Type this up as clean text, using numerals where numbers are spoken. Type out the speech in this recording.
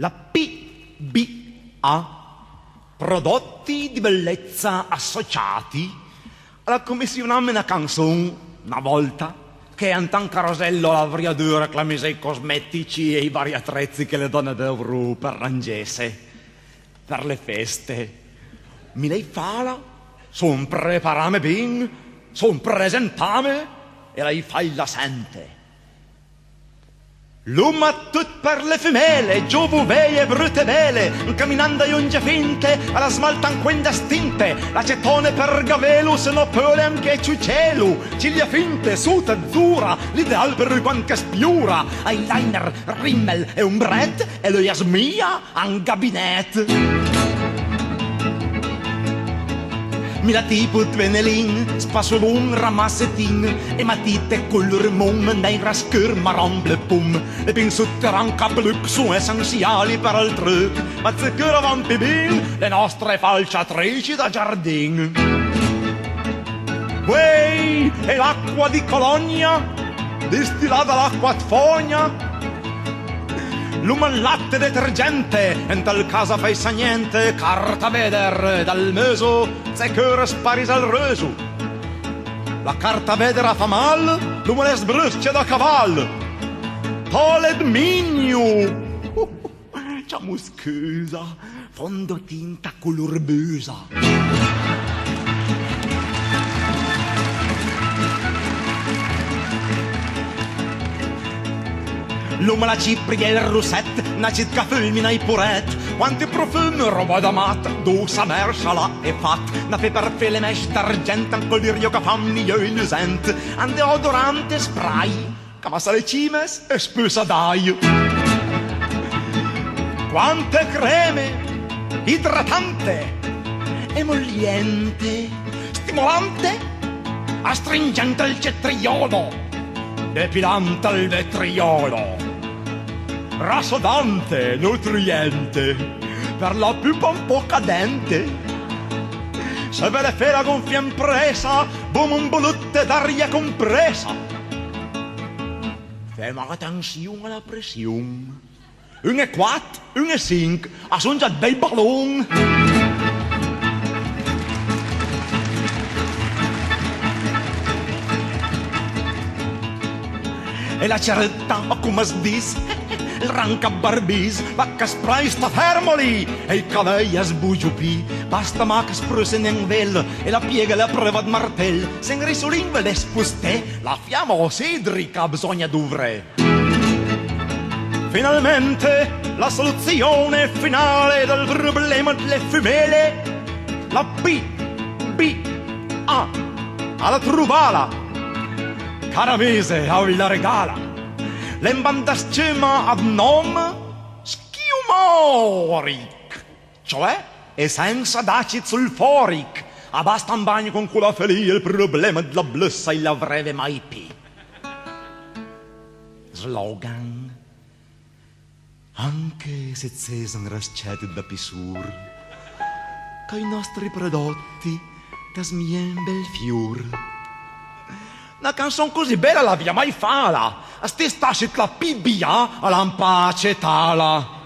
La PBA, prodotti di bellezza associati alla commissione una canzone una volta che Antan Carosello l'avrà due reclamise i cosmetici e i vari attrezzi che le donne devono per rangese per le feste. Mi lei fala, son preparame bin, son presentame e lei fa la sente. L'uma tut per le femele, giovu veie brutte vele, camminando unge finte, alla smaltan quende stinte, l'acetone per gavelu, se no pole anche ciucelu, ciglia finte, suta, azzurra, l'ideal per quanche spiura, eyeliner, rimmel e umbret, e lo jasmia an gabinett. Mi la tiput venelin, spasso un ramassetin, e matite color mom, dai rascur marron ble pum, e pinsutteran capluk su essenziali per il truc, ma zecura van pibin, le nostre falciatrici da giardin. Uei, e l'acqua di Cologna, distillata l'acqua fogna, l'uman latte detergente, in tal casa fai niente, carta veder dal meso, se cura sparis al reso. La carta vedera fa mal, l'uman es bruscia da caval. Toled migno, c'ha muscusa, fondotinta color busa. L'uomo la cipriel rosette, nacit ca fulmina i puret, quanti profumi, roba da mat, dosa mersala e fat, na fe per fe le mesh d'argent, an colirio ca fam ni illusent, an deodorante spray, ca massa le cimes e spusa dai. Quante creme, idratante, emolliente, stimolante, astringente il cetriolo, depilante il vetriolo, rassodante, nutriente, per la pipa un po' cadente. Se ve le fe la gonfia impresa, boom un bolutte d'aria compresa. Fem attenzione alla pressione. Un e 4, un e 5, assunge il bel ballon. E la ceretta, come si dice, il ranca barbis, vacca spray sta fermo lì, e il cavello sbugiupi, basta ma che sprusen in vel, e la piega la prova di martel, se in risolin ve le spuste, la fiamma osidrica bisogna duvre. Finalmente, la soluzione finale del problema delle femele, la B-A, alla truvala. Cara mese, la regala, l'embandascema ad nome schiumoric, cioè essenza d'acid sulforic. Abbasta un bagno con quella felia, il problema della blussa il avrebbe mai più. Slogan, anche se sono rasciati da pisur, che i nostri prodotti tasmien bel fiur. Una canzone così bella la via mai fala, a ste stasci la PBA all'ampace tala.